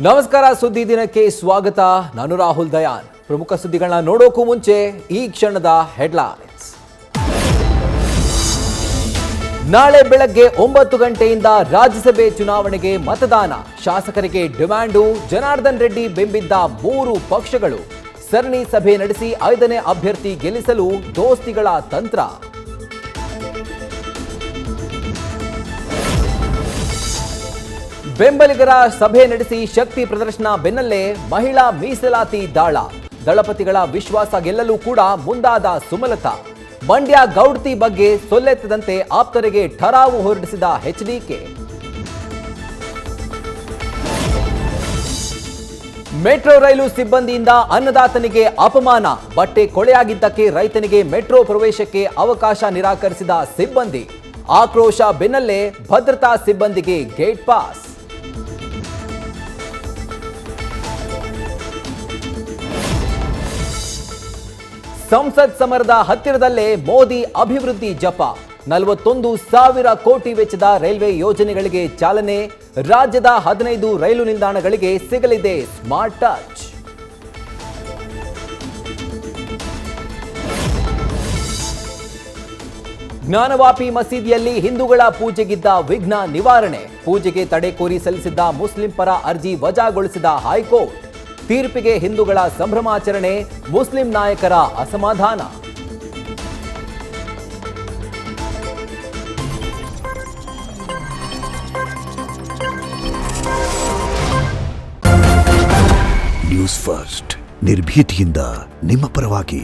ನಮಸ್ಕಾರ, ಸುದ್ದಿ ದಿನಕ್ಕೆ ಸ್ವಾಗತ. ನಾನು ರಾಹುಲ್ ದಯಾನ್. ಪ್ರಮುಖ ಸುದ್ದಿಗಳನ್ನ ನೋಡೋಕ್ಕೂ ಮುಂಚೆ ಈ ಕ್ಷಣದ ಹೆಡ್ಲೈನ್ಸ್. ನಾಳೆ ಬೆಳಗ್ಗೆ 9 ಗಂಟೆಯಿಂದ ರಾಜ್ಯಸಭೆ ಚುನಾವಣೆಗೆ ಮತದಾನ. ಶಾಸಕರಿಗೆ ಡಿಮ್ಯಾಂಡು. ಜನಾರ್ದನ್ ರೆಡ್ಡಿ ಬೆಂಬಿದ್ದ 3 ಪಕ್ಷಗಳು ಸರಣಿ ಸಭೆ ನಡೆಸಿ 5ನೇ ಅಭ್ಯರ್ಥಿ ಗೆಲ್ಲಿಸಲು ದೋಸ್ತಿಗಳ ತಂತ್ರ. ಬೆಂಬಲಿಗರ ಸಭೆ ನಡೆಸಿ ಶಕ್ತಿ ಪ್ರದರ್ಶನ ಬೆನ್ನಲ್ಲೇ ಮಹಿಳಾ ಮೀಸಲಾತಿ ದಾಳ. ದಳಪತಿಗಳ ವಿಶ್ವಾಸ ಗೆಲ್ಲಲು ಕೂಡ ಮುಂದಾದ ಸುಮಲತಾ. ಮಂಡ್ಯ ಗೌಡ್ತಿ ಬಗ್ಗೆ ಸೊಲ್ಲೆತ್ತದಂತೆ ಆಪ್ತರಿಗೆ ಠರಾವು ಹೊರಡಿಸಿದ ಎಚ್ಡಿಕೆ. ಮೆಟ್ರೋ ರೈಲು ಸಿಬ್ಬಂದಿಯಿಂದ ಅನ್ನದಾತನಿಗೆ ಅಪಮಾನ. ಬಟ್ಟೆ ಕೊಳೆಯಾಗಿದ್ದಕ್ಕೆ ರೈತನಿಗೆ ಮೆಟ್ರೋ ಪ್ರವೇಶಕ್ಕೆ ಅವಕಾಶ ನಿರಾಕರಿಸಿದ ಸಿಬ್ಬಂದಿ. ಆಕ್ರೋಶ ಬೆನ್ನಲ್ಲೇ ಭದ್ರತಾ ಸಿಬ್ಬಂದಿಗೆ ಗೇಟ್ ಪಾಸ್. ಸಂಸತ್ ಸಮರದ ಹತ್ತಿರದಲ್ಲೇ ಮೋದಿ ಅಭಿವೃದ್ಧಿ ಜಪ. 41,000 ಕೋಟಿ ವೆಚ್ಚದ ರೈಲ್ವೆ ಯೋಜನೆಗಳಿಗೆ ಚಾಲನೆ. ರಾಜ್ಯದ 15 ರೈಲು ನಿಲ್ದಾಣಗಳಿಗೆ ಸಿಗಲಿದೆ ಸ್ಮಾರ್ಟ್ ಟಚ್. ಜ್ಞಾನವಾಪಿ ಮಸೀದಿಯಲ್ಲಿ ಹಿಂದೂಗಳ ಪೂಜೆಗಿದ್ದ ವಿಘ್ನ ನಿವಾರಣೆ. ಪೂಜೆಗೆ ತಡೆ ಕೋರಿ ಸಲ್ಲಿಸಿದ್ದ ಮುಸ್ಲಿಂ ಪರ ಅರ್ಜಿ ವಜಾಗೊಳಿಸಿದ ಹೈಕೋರ್ಟ್. ತೀರ್ಪಿಗೆ ಹಿಂದೂಗಳ ಸಂಭ್ರಮಾಚರಣೆ. ಮುಸ್ಲಿಂ ನಾಯಕರ ಅಸಮಾಧಾನ. ನ್ಯೂಸ್ ಫಸ್ಟ್, ನಿರ್ಭೀತಿಯಿಂದ ನಿಮ್ಮ ಪರವಾಗಿ.